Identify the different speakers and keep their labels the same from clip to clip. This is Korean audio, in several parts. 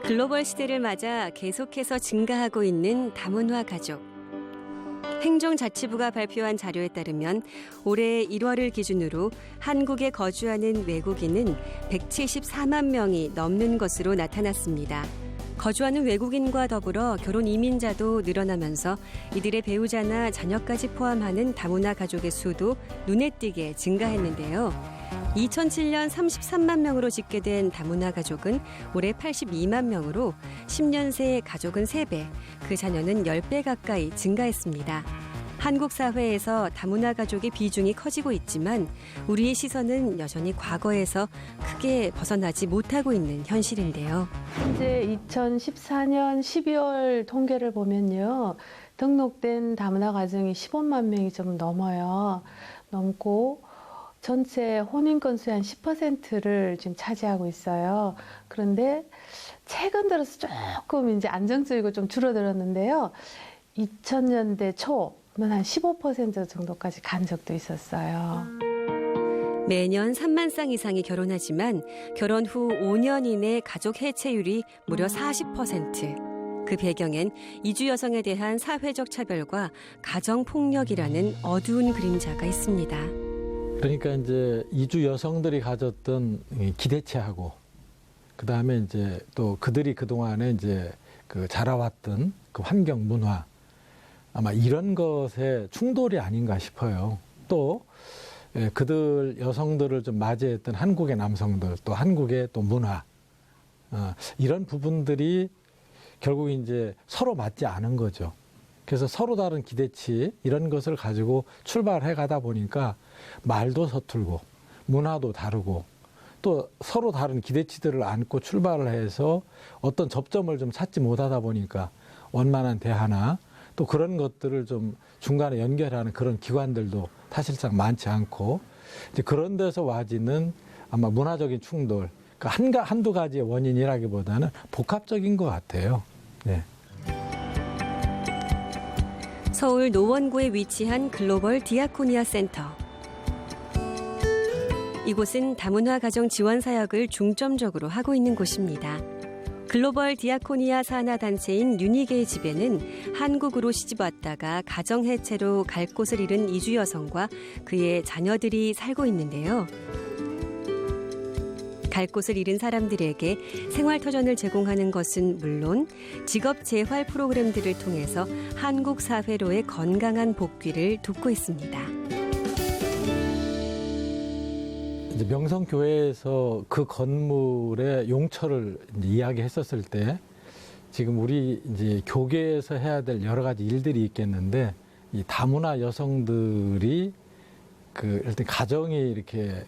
Speaker 1: 글로벌 시대를 맞아 계속해서 증가하고 있는 다문화 가족. 행정자치부가 발표한 자료에 따르면 올해 1월을 기준으로 한국에 거주하는 외국인은 174만 명이 넘는 것으로 나타났습니다. 거주하는 외국인과 더불어 결혼 이민자도 늘어나면서 이들의 배우자나 자녀까지 포함하는 다문화 가족의 수도 눈에 띄게 증가했는데요. 2007년 33만 명으로 집계된 다문화 가족은 올해 82만 명으로 10년 새 가족은 3배, 그 자녀는 10배 가까이 증가했습니다. 한국 사회에서 다문화 가족의 비중이 커지고 있지만 우리의 시선은 여전히 과거에서 크게 벗어나지 못하고 있는 현실인데요.
Speaker 2: 현재 2014년 12월 통계를 보면요. 등록된 다문화 가정이 15만 명이 좀 넘고 전체 혼인 건수의 한 10%를 지금 차지하고 있어요. 그런데 최근 들어서 조금 이제 안정적이고 좀 줄어들었는데요. 2000년대 초는 한 15% 정도까지 간 적도 있었어요.
Speaker 1: 매년 3만 쌍 이상이 결혼하지만 결혼 후 5년 이내 가족 해체율이 무려 40%. 그 배경엔 이주 여성에 대한 사회적 차별과 가정 폭력이라는 어두운 그림자가 있습니다.
Speaker 3: 그러니까 이제 이주 여성들이 가졌던 기대치하고 그다음에 이제 또 그들이 그동안에 이제 그 자라왔던 그 환경 문화 아마 이런 것의 충돌이 아닌가 싶어요. 또 그들 여성들을 좀 맞이했던 한국의 남성들 또 한국의 또 문화 이런 부분들이 결국 이제 서로 맞지 않은 거죠. 그래서 서로 다른 기대치 이런 것을 가지고 출발해 가다 보니까 말도 서툴고 문화도 다르고 또 서로 다른 기대치들을 안고 출발을 해서 어떤 접점을 좀 찾지 못하다 보니까 원만한 대화나 또 그런 것들을 좀 중간에 연결하는 그런 기관들도 사실상 많지 않고 이제 그런 데서 와지는 아마 문화적인 충돌 그러니까 한두 가지의 원인이라기보다는 복합적인 것 같아요. 네.
Speaker 1: 서울 노원구에 위치한 글로벌 디아코니아 센터. 이곳은 다문화 가정 지원 사역을 중점적으로 하고 있는 곳입니다. 글로벌 디아코니아 산하 단체인 유니게의 집에는 한국으로 시집 왔다가 가정 해체로 갈 곳을 잃은 이주 여성과 그의 자녀들이 살고 있는데요. 갈 곳을 잃은 사람들에게 생활터전을 제공하는 것은 물론 직업 재활 프로그램들을 통해서 한국 사회로의 건강한 복귀를 돕고 있습니다.
Speaker 3: 이제 명성교회에서 그 건물의 용처를 이제 이야기했었을 때 지금 우리 이제 교계에서 해야 될 여러 가지 일들이 있겠는데 이 다문화 여성들이 그 일단 가정이 이렇게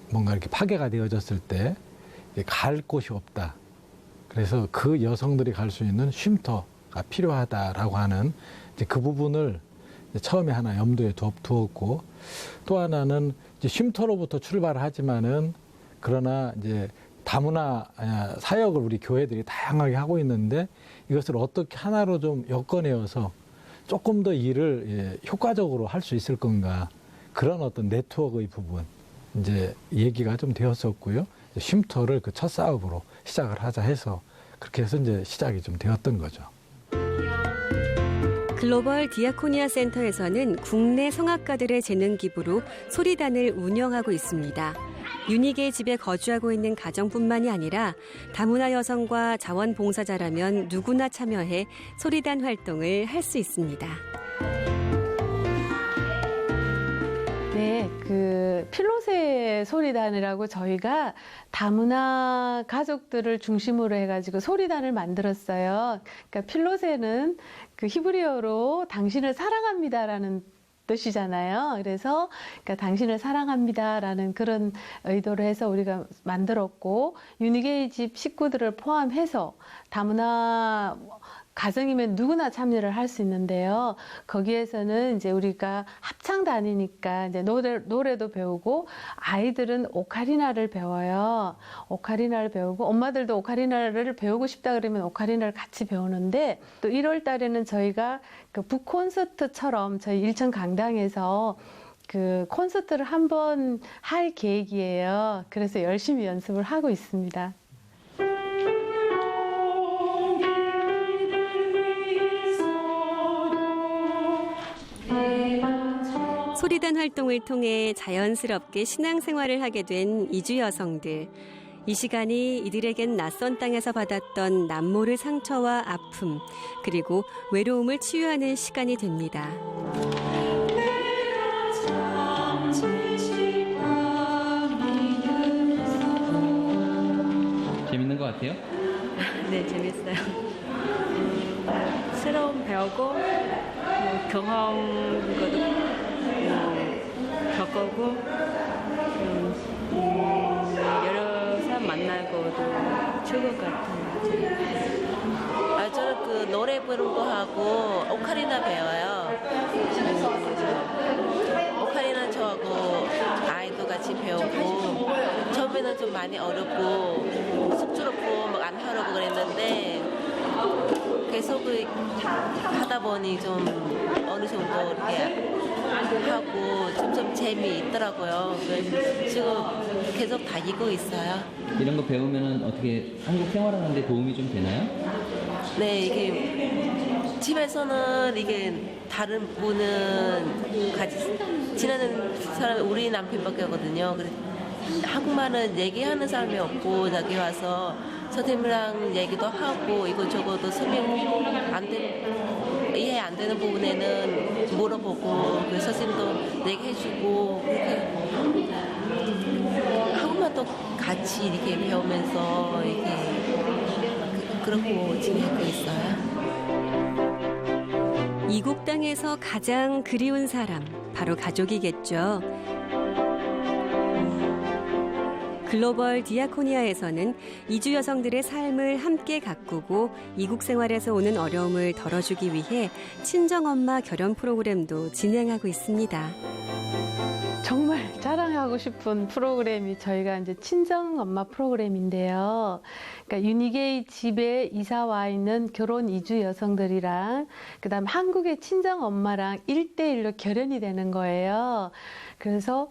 Speaker 3: 뭔가 이렇게 파괴가 되어졌을 때 갈 곳이 없다. 그래서 그 여성들이 갈 수 있는 쉼터가 필요하다라고 하는 이제 그 부분을 이제 처음에 하나 염두에 두었고 또 하나는 이제 쉼터로부터 출발을 하지만은 그러나 이제 다문화 사역을 우리 교회들이 다양하게 하고 있는데 이것을 어떻게 하나로 좀 엮어내어서 조금 더 일을 효과적으로 할 수 있을 건가 그런 어떤 네트워크의 부분. 이제 얘기가 좀 되었었고요. 쉼터를 그 첫 사업으로 시작을 하자 해서 그렇게 해서 이제 시작이 좀 되었던 거죠.
Speaker 1: 글로벌 디아코니아 센터에서는 국내 성악가들의 재능 기부로 소리단을 운영하고 있습니다. 유니게의 집에 거주하고 있는 가정뿐만이 아니라 다문화 여성과 자원봉사자라면 누구나 참여해 소리단 활동을 할 수 있습니다.
Speaker 2: 네, 그 필로세 소리단이라고 저희가 다문화 가족들을 중심으로 해가지고 소리단을 만들었어요. 그러니까 필로세는 그 히브리어로 당신을 사랑합니다라는 뜻이잖아요. 그래서 그러니까 당신을 사랑합니다라는 그런 의도로 해서 우리가 만들었고 유니게이 집 식구들을 포함해서 다문화 가정이면 누구나 참여를 할 수 있는데요. 거기에서는 이제 우리가 합창단이니까 이제 노래도 배우고 아이들은 오카리나를 배워요. 오카리나를 배우고 엄마들도 오카리나를 배우고 싶다 그러면 오카리나를 같이 배우는데 또 1월 달에는 저희가 그 북콘서트처럼 저희 일천 강당에서 그 콘서트를 한번 할 계획이에요. 그래서 열심히 연습을 하고 있습니다.
Speaker 1: 소리단 활동을 통해 자연스럽게 신앙생활을 하게 된 이주 여성들. 이 시간이 이들에겐 낯선 땅에서 받았던 남모를 상처와 아픔, 그리고 외로움을 치유하는 시간이 됩니다.
Speaker 4: 재밌는 것 같아요?
Speaker 5: 네, 재밌어요. 새로운 배우고 경험 것도 겪어보고 여러 사람 만나고도 좋을 것 같아요.
Speaker 6: 아, 저는 그 노래 부르는 거 하고 오카리나 배워요. 오카리나 저하고 아이도 같이 배우고 처음에는 좀 많이 어렵고 쑥스럽고 막 안 하려고 그랬는데 계속 하다 보니 좀 어느 정도 이렇게 하고 점점 재미있더라고요. 그래서 지금 계속 다니고 있어요.
Speaker 4: 이런 거 배우면은 어떻게 한국 생활하는데 도움이 좀 되나요?
Speaker 6: 네, 이게 집에서는 이게 다른 분은 같이 지내는 사람이 우리 남편밖에 없거든요. 그래서 한국말은 얘기하는 사람이 없고 여기 와서 선생님이랑 얘기도 하고 이것저것도 설명 이해 안 되는 부분에는 물어보고 그 선생님도 얘기해주고 그렇게 한국말도 같이 이렇게 배우면서 이렇게 그러고 지내고 있어요.
Speaker 1: 이국 땅에서 가장 그리운 사람, 바로 가족이겠죠. 글로벌 디아코니아에서는 이주 여성들의 삶을 함께 가꾸고 이국 생활에서 오는 어려움을 덜어주기 위해 친정엄마 결혼 프로그램도 진행하고 있습니다.
Speaker 2: 정말 자랑하고 싶은 프로그램이 저희가 이제 친정엄마 프로그램인데요. 그러니까 유니게이 집에 이사 와 있는 결혼 이주 여성들이랑 그다음 한국의 친정엄마랑 1대1로 결연이 되는 거예요. 그래서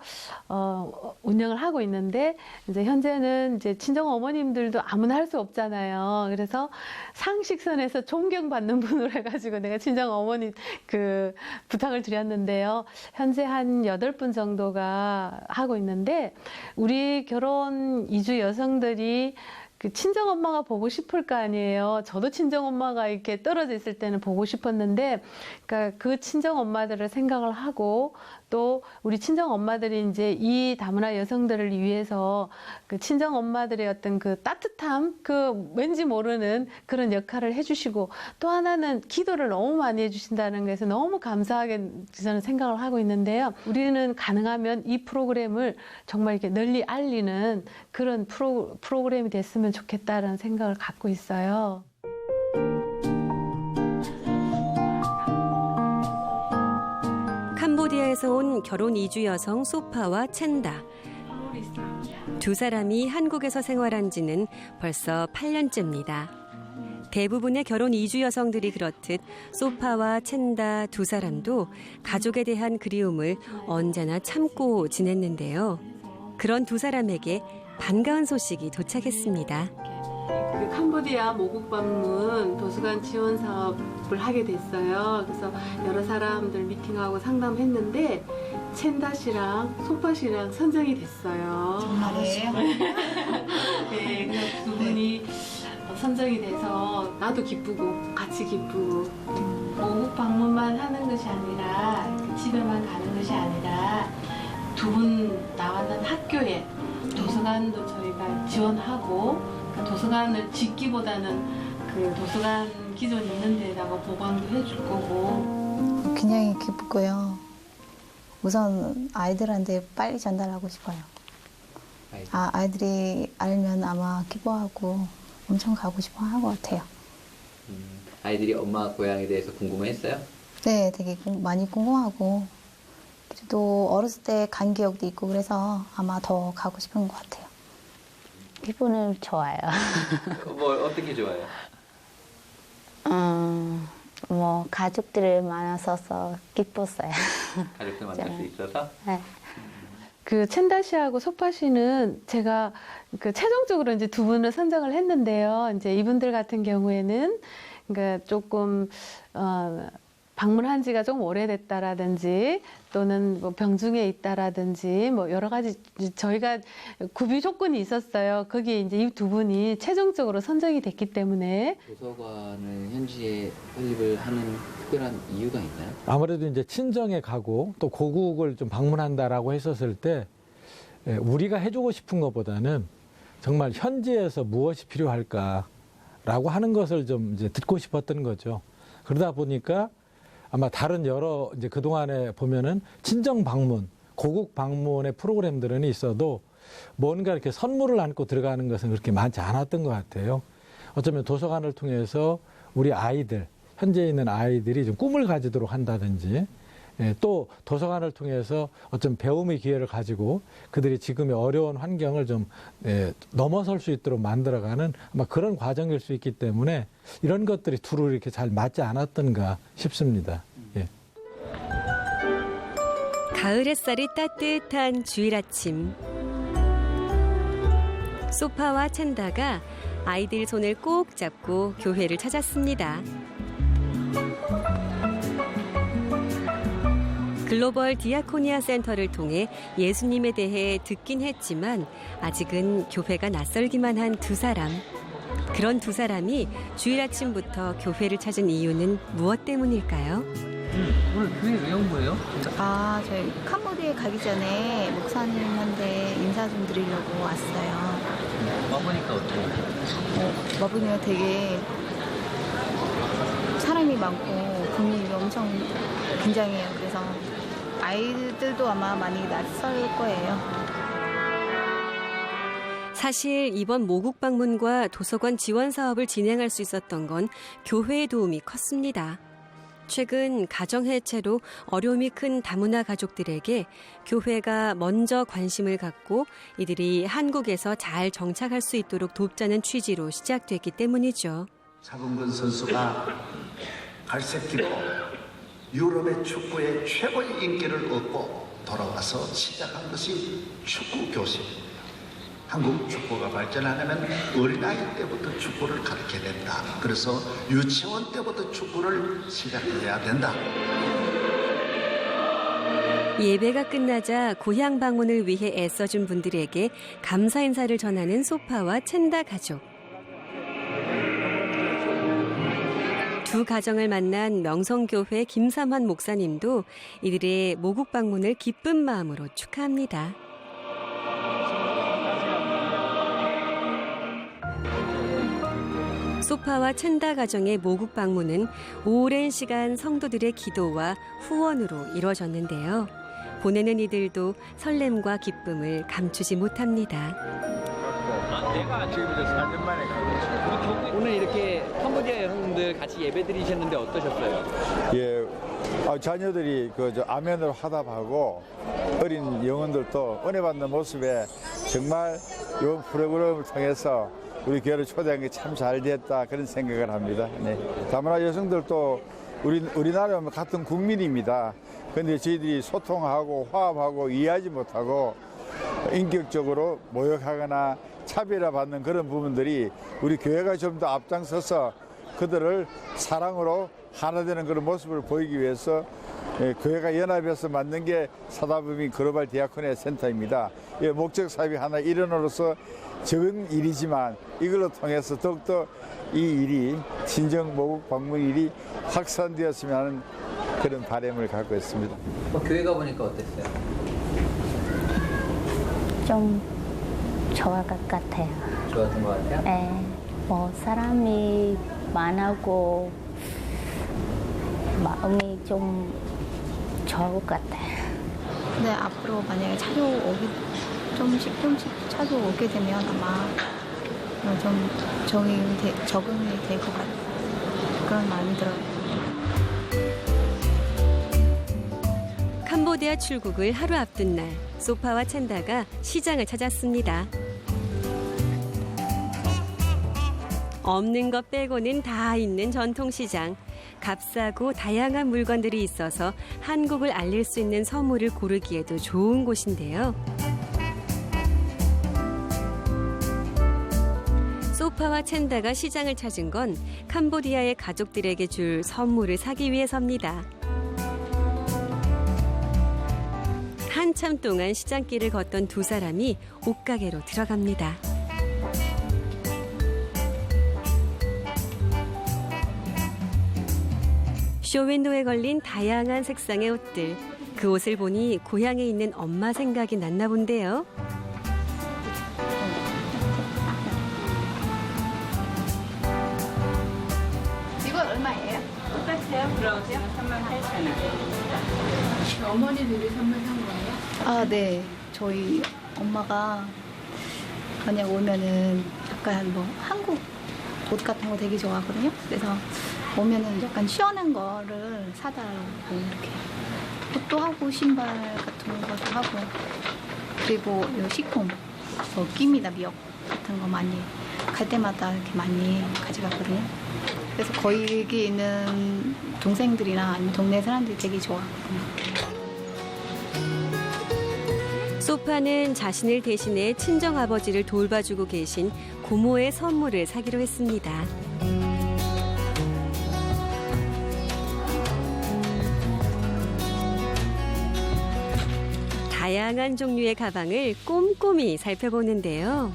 Speaker 2: 운영을 하고 있는데 이제 현재는 이제 친정 어머님들도 아무나 할 수 없잖아요. 그래서 상식선에서 존경받는 분으로 해가지고 내가 친정 어머니 그 부탁을 드렸는데요. 현재 한 8분 정도가 하고 있는데 우리 결혼 이주 여성들이 그 친정엄마가 보고 싶을 거 아니에요. 저도 친정엄마가 이렇게 떨어져 있을 때는 보고 싶었는데, 그러니까 그 친정엄마들을 생각을 하고 또 우리 친정엄마들이 이제 이 다문화 여성들을 위해서 그 친정엄마들의 어떤 그 따뜻함, 그 왠지 모르는 그런 역할을 해주시고 또 하나는 기도를 너무 많이 해주신다는 것에서 너무 감사하게 저는 생각을 하고 있는데요. 우리는 가능하면 이 프로그램을 정말 이렇게 널리 알리는 그런 프로그램이 됐으면 좋겠다라는 생각을 갖고 있어요.
Speaker 1: 캄보디아에서 온 결혼 이주 여성 소파와 첸다. 두 사람이 한국에서 생활한 지는 벌써 8년째입니다. 대부분의 결혼 이주 여성들이 그렇듯 소파와 첸다 두 사람도 가족에 대한 그리움을 언제나 참고 지냈는데요. 그런 두 사람에게 반가운 소식이 도착했습니다.
Speaker 2: 그 캄보디아 모국 방문 도서관 지원 사업을 하게 됐어요. 그래서 여러 사람들 미팅하고 상담했는데 첸다 씨랑 소파 씨랑 선정이 됐어요.
Speaker 7: 정말이에요?
Speaker 2: 네, 그래서 두 분이 선정이 돼서 나도 기쁘고 같이 기쁘고 모국 방문만 하는 것이 아니라 집에만 가는 것이 아니라 두 분 나왔는 학교에 도서관도 저희가 지원하고 도서관을 짓기보다는 그 도서관 기존 있는 데다가 보관도 해줄 거고.
Speaker 7: 굉장히 기쁘고요. 우선 아이들한테 빨리 전달하고 싶어요. 아이들이 알면 아마 기뻐하고 엄청 가고 싶어 할 것 같아요.
Speaker 8: 아이들이 엄마 고향에 대해서 궁금했어요?
Speaker 7: 네, 되게 많이 궁금하고 또 어렸을 때 간 기억도 있고 그래서 아마 더 가고 싶은 것 같아요.
Speaker 9: 기분은 좋아요.
Speaker 8: 뭘 어떻게 좋아요?
Speaker 9: 뭐 가족들이 많아서 기뻤어요.
Speaker 8: 가족들 만날 수 있어서?
Speaker 9: 네.
Speaker 2: 그 첸다 씨하고 소파 씨는 제가 그 최종적으로 이제 두 분을 선정을 했는데요. 이제 이분들 같은 경우에는 그러니까 조금 방문한 지가 좀 오래됐다라든지 또는 뭐 병중에 있다라든지 뭐 여러 가지 저희가 구비 조건이 있었어요. 거기에 이제 이 두 분이 최종적으로 선정이 됐기 때문에
Speaker 8: 도서관을 현지에 설립을 하는 특별한 이유가 있나요?
Speaker 3: 아무래도 이제 친정에 가고 또 고국을 좀 방문한다라고 했었을 때 우리가 해주고 싶은 것보다는 정말 현지에서 무엇이 필요할까라고 하는 것을 좀 이제 듣고 싶었던 거죠. 그러다 보니까 아마 다른 여러 이제 그동안에 보면은 친정 방문, 고국 방문의 프로그램들은 있어도 뭔가 이렇게 선물을 안고 들어가는 것은 그렇게 많지 않았던 것 같아요. 어쩌면 도서관을 통해서 우리 아이들, 현재 있는 아이들이 좀 꿈을 가지도록 한다든지 또 도서관을 통해서 어떤 배움의 기회를 가지고 그들이 지금의 어려운 환경을 좀 넘어설 수 있도록 만들어가는 아마 그런 과정일 수 있기 때문에 이런 것들이 두루 이렇게 잘 맞지 않았던가 싶습니다. 예.
Speaker 1: 가을 햇살이 따뜻한 주일 아침. 소파와 챈다가 아이들 손을 꼭 잡고 교회를 찾았습니다. 글로벌 디아코니아 센터를 통해 예수님에 대해 듣긴 했지만 아직은 교회가 낯설기만 한 두 사람. 그런 두 사람이 주일 아침부터 교회를 찾은 이유는 무엇 때문일까요?
Speaker 4: 오늘 교회 왜 온 거예요?
Speaker 7: 저희 캄보디아에 가기 전에 목사님한테 인사 좀 드리려고 왔어요.
Speaker 4: 와보니까 어때요?
Speaker 7: 와보니까 되게 사람이 많고 분위기가 엄청 굉장해요. 그래서 아이들도 아마 많이 낯설 거예요.
Speaker 1: 사실 이번 모국 방문과 도서관 지원 사업을 진행할 수 있었던 건 교회의 도움이 컸습니다. 최근 가정해체로 어려움이 큰 다문화 가족들에게 교회가 먼저 관심을 갖고 이들이 한국에서 잘 정착할 수 있도록 돕자는 취지로 시작됐기 때문이죠.
Speaker 10: 차범근 선수가 갈색기로 유럽의 축구에 최고의 인기를 얻고 돌아와서 시작한 것이 축구 교실. 한국 축구가 발전하려면 어린아이 때부터 축구를 가르쳐야 된다. 그래서 유치원 때부터 축구를 시작해야 된다.
Speaker 1: 예배가 끝나자 고향 방문을 위해 애써준 분들에게 감사 인사를 전하는 소파와 챈다 가족. 두 가정을 만난 명성교회 김삼환 목사님도 이들의 모국 방문을 기쁜 마음으로 축하합니다. 소파와 챈다 가정의 모국 방문은 오랜 시간 성도들의 기도와 후원으로 이루어졌는데요. 보내는 이들도 설렘과 기쁨을 감추지 못합니다.
Speaker 8: 오늘 이렇게 캄보디아 여성분들 같이 예배 드리셨는데 어떠셨어요?
Speaker 11: 예, 자녀들이 아멘을 화답하고 어린 영혼들도 은혜 받는 모습에 정말 이 프로그램을 통해서 우리 교회를 초대한 게 참 잘 됐다 그런 생각을 합니다. 네. 다문화 여성들도 우리나라 같은 국민입니다. 그런데 저희들이 소통하고 화합하고 이해하지 못하고 인격적으로 모욕하거나 차별화받는 그런 부분들이 우리 교회가 좀 더 앞장서서 그들을 사랑으로 하나 되는 그런 모습을 보이기 위해서 교회가 연합해서 만든 게 사다부민 글로벌 디아코니아 센터입니다. 목적 사업이 하나 일원으로서 적은 일이지만 이걸로 통해서 더욱더 이 일이 친정 모국 방문 일이 확산되었으면 하는 그런 바람을 갖고 있습니다.
Speaker 8: 교회 가보니까 어땠어요?
Speaker 9: 좀 좋을 것 같아요.
Speaker 8: 좋았던 것 같아요?
Speaker 9: 네, 사람이 많고 마음이 좀 좋을 것 같아요.
Speaker 7: 근데 앞으로 만약에 조금씩 찾아오게 되면 아마 좀 적응이 될 것 같아요. 그런 마음이 들어요.
Speaker 1: 캄보디아 출국을 하루 앞둔 날, 소파와 챈다가 시장을 찾았습니다. 없는 것 빼고는 다 있는 전통시장. 값싸고 다양한 물건들이 있어서 한국을 알릴 수 있는 선물을 고르기에도 좋은 곳인데요. 소파와 챈다가 시장을 찾은 건 캄보디아의 가족들에게 줄 선물을 사기 위해서입니다. 한참 동안 시장길을 걷던 두 사람이 옷가게로 들어갑니다. 쇼윈도에 걸린 다양한 색상의 옷들. 그 옷을 보니 고향에 있는 엄마 생각이 났나 본데요.
Speaker 2: 이건 얼마예요?
Speaker 5: 똑같아요. 브라우스요? 38,000원.
Speaker 2: 어머니들이 선물 산 거예요?
Speaker 7: 아, 네. 저희 엄마가 만약 오면은 약간 뭐 한국 옷 같은 거 되게 좋아하거든요. 그래서 오면은 약간 시원한 거를 사달라고 이렇게 옷도 하고 신발 같은 것도 하고 그리고 요 식품 뭐 김이나 미역 같은 거 많이 갈 때마다 이렇게 많이 가져갔거든요. 그래서 거기 있는 동생들이나 아니면 동네 사람들이 되게 좋아하거든요.
Speaker 1: 소파는 자신을 대신해 친정아버지를 돌봐주고 계신 고모의 선물을 사기로 했습니다. 다양한 종류의 가방을 꼼꼼히 살펴보는데요.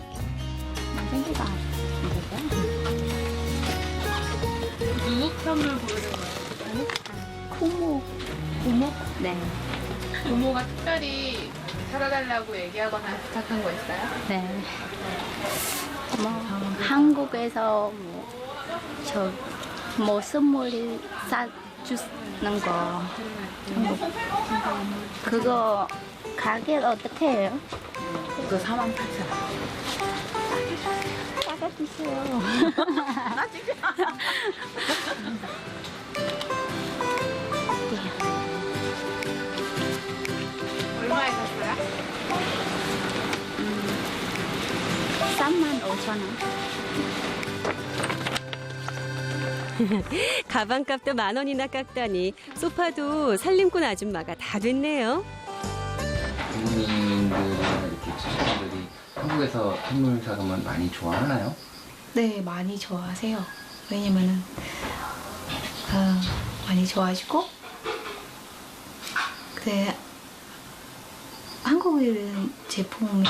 Speaker 2: 누구 선물 고르는 거예요?
Speaker 7: 고모.
Speaker 9: 고모? 네.
Speaker 2: 고모가 특별히 사다달라고 얘기하거나 부탁한 거 있어요?
Speaker 9: 네. 뭐 한국에서 뭐 선물이 사주는 거. 그거 가격 어떻게 해요?
Speaker 2: 그거 48,000원.
Speaker 9: 싸가주세요.
Speaker 2: 얼마에 샀어요?
Speaker 9: 35,000원.
Speaker 1: 가방값도 10,000원이나 깎다니 소파도 살림꾼 아줌마가 다 됐네요.
Speaker 4: 부모님들이나 이렇게 친척분들이 한국에서 선물 사가면 많이 좋아하나요?
Speaker 7: 네, 많이 좋아하세요. 왜냐면은 많이 좋아하시고 근데 한국인 제품이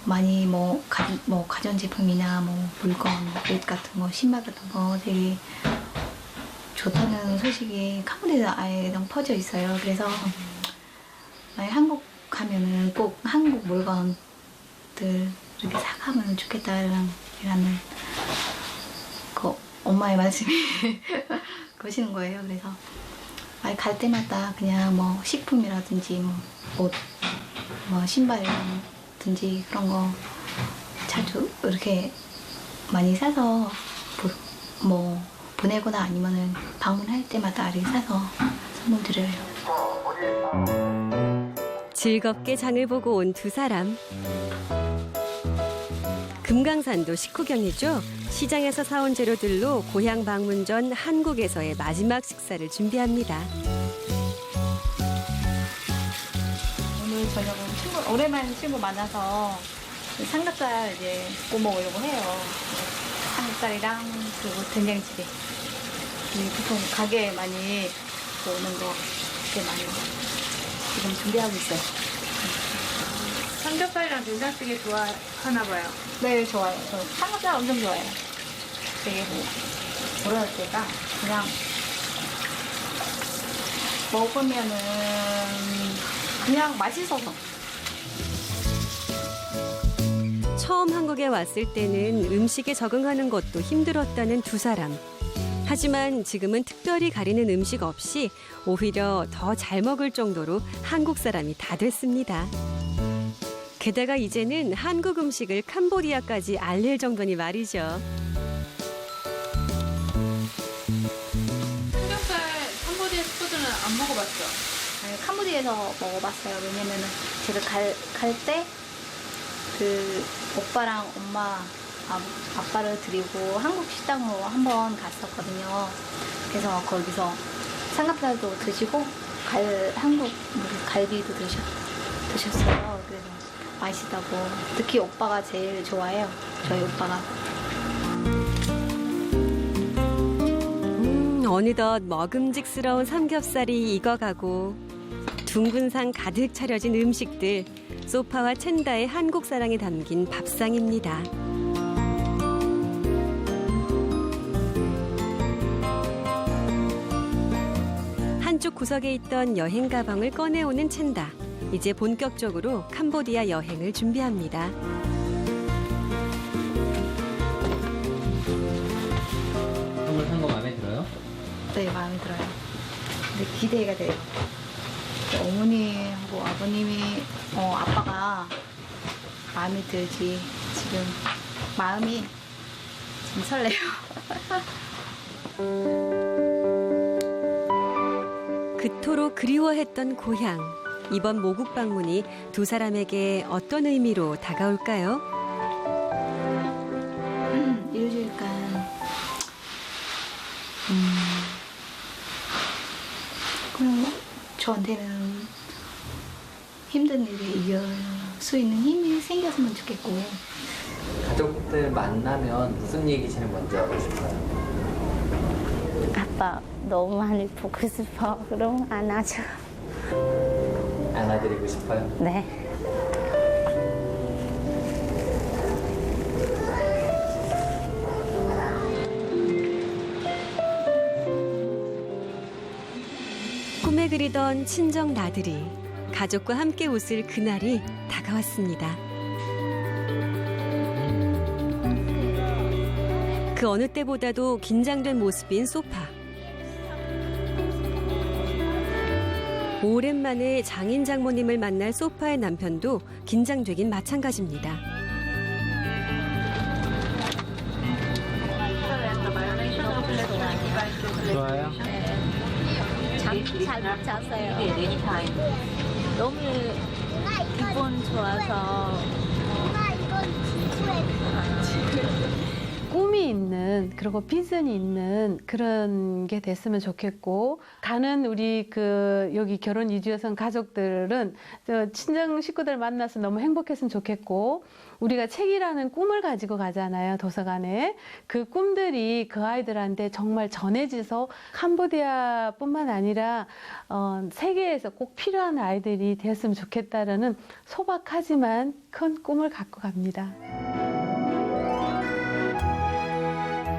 Speaker 7: 많이 뭐 가전제품이나 뭐 물건, 옷 같은 거, 신발 같은 거 되게 좋다는 소식이 캄보디아에 아예 너무 퍼져 있어요. 그래서 만약 한국 가면은 꼭 한국 물건들 이렇게 사가면 좋겠다라는 그 엄마의 말씀이 거시는 거예요. 그래서 만약 갈 때마다 그냥 뭐 식품이라든지 뭐 옷, 뭐 신발이라든지 그런 거 자주 이렇게 많이 사서 뭐 보내거나 아니면은 방문할 때마다 이렇게 사서 선물 드려요.
Speaker 1: 즐겁게 장을 보고 온 두 사람. 금강산도 식후경이죠. 시장에서 사온 재료들로 고향 방문 전 한국에서의 마지막 식사를 준비합니다.
Speaker 7: 오늘 저녁은 오랜만에 친구 만나서 삼겹살 이제 구워 먹으려고 해요. 삼겹살이랑 그리고 된장찌개. 보통 가게에 많이 오는 거 되게 많이 지금 준비하고 있어요.
Speaker 2: 삼겹살이랑 된장찌개 좋아하나 봐요.
Speaker 7: 네, 좋아요. 저 삼겹살 엄청 좋아해요. 되게 뭐라 할 때가 그냥 먹으면은 그냥 맛있어서.
Speaker 1: 처음 한국에 왔을 때는 음식에 적응하는 것도 힘들었다는 두 사람. 하지만 지금은 특별히 가리는 음식 없이 오히려 더 잘 먹을 정도로 한국 사람이 다 됐습니다. 게다가 이제는 한국 음식을 캄보디아까지 알릴 정도니 말이죠.
Speaker 2: 삼겹살 캄보디아 푸드는 안 먹어봤죠?
Speaker 7: 아니, 캄보디아에서 먹어봤어요. 왜냐면은 제가 갈 때 그 오빠랑 엄마, 아빠를 드리고 한국 식당으로 한번 갔었거든요. 그래서 거기서 삼겹살도 드시고 한국 갈비도 드셨어요. 그래서 맛있다고. 특히 오빠가 제일 좋아해요. 저희 오빠가.
Speaker 1: 어느덧 먹음직스러운 삼겹살이 익어가고 둥근 상 가득 차려진 음식들, 소파와 첸다의 한국 사랑이 담긴 밥상입니다. 한쪽 구석에 있던 여행 가방을 꺼내오는 첸다. 이제 본격적으로 캄보디아 여행을 준비합니다.
Speaker 4: 선물 산 거 마음에 들어요?
Speaker 7: 네, 마음에 들어요. 근데 기대가 돼요. 어머니하고 아버님이, 아빠가 마음에 들지. 지금 마음이 좀 설레요.
Speaker 1: 그토록 그리워했던 고향. 이번 모국 방문이 두 사람에게 어떤 의미로 다가올까요?
Speaker 7: 일주일간 그냥 저한테는 힘든 일을 이길 수 있는 힘이 생겼으면 좋겠고.
Speaker 8: 가족들 만나면 무슨 얘기 제일 먼저 하고 싶어요?
Speaker 9: 아빠 너무 많이 보고 싶어. 그럼 안아줘.
Speaker 8: 안아드리고 싶어요?
Speaker 9: 네.
Speaker 1: 꿈에 그리던 친정 나들이, 가족과 함께 웃을 그날이 다가왔습니다. 그 어느 때보다도 긴장된 모습인 소파. 오랜만에 장인 장모님을 만날 소파의 남편도 긴장되긴 마찬가지입니다.
Speaker 3: 좋아요?
Speaker 9: 잠 잘 못 잤어요. 너무 기분 좋아서.
Speaker 2: 꿈이 있는, 그리고 비전이 있는 그런 게 됐으면 좋겠고, 가는 우리 여기 결혼 이주 여성 가족들은 친정 식구들 만나서 너무 행복했으면 좋겠고, 우리가 책이라는 꿈을 가지고 가잖아요, 도서관에. 그 꿈들이 그 아이들한테 정말 전해져서 캄보디아뿐만 아니라 세계에서 꼭 필요한 아이들이 됐으면 좋겠다라는 소박하지만 큰 꿈을 갖고 갑니다.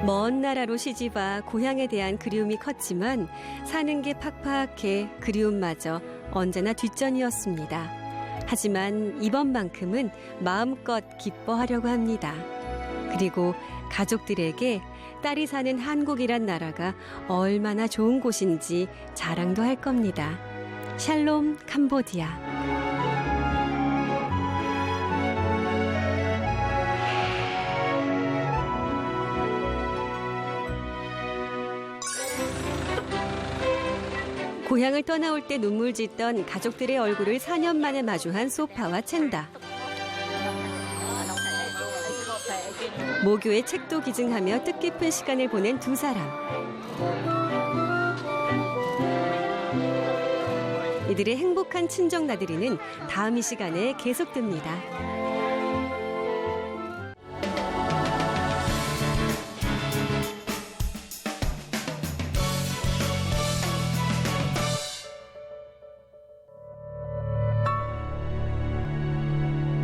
Speaker 1: 먼 나라로 시집와 고향에 대한 그리움이 컸지만 사는 게 팍팍해 그리움마저 언제나 뒷전이었습니다. 하지만 이번만큼은 마음껏 기뻐하려고 합니다. 그리고 가족들에게 딸이 사는 한국이란 나라가 얼마나 좋은 곳인지 자랑도 할 겁니다. 샬롬 캄보디아. 고향을 떠나올 때 눈물 짓던 가족들의 얼굴을 4년 만에 마주한 소파와 첸다. 모교의 책도 기증하며 뜻깊은 시간을 보낸 두 사람. 이들의 행복한 친정 나들이는 다음 이 시간에 계속됩니다.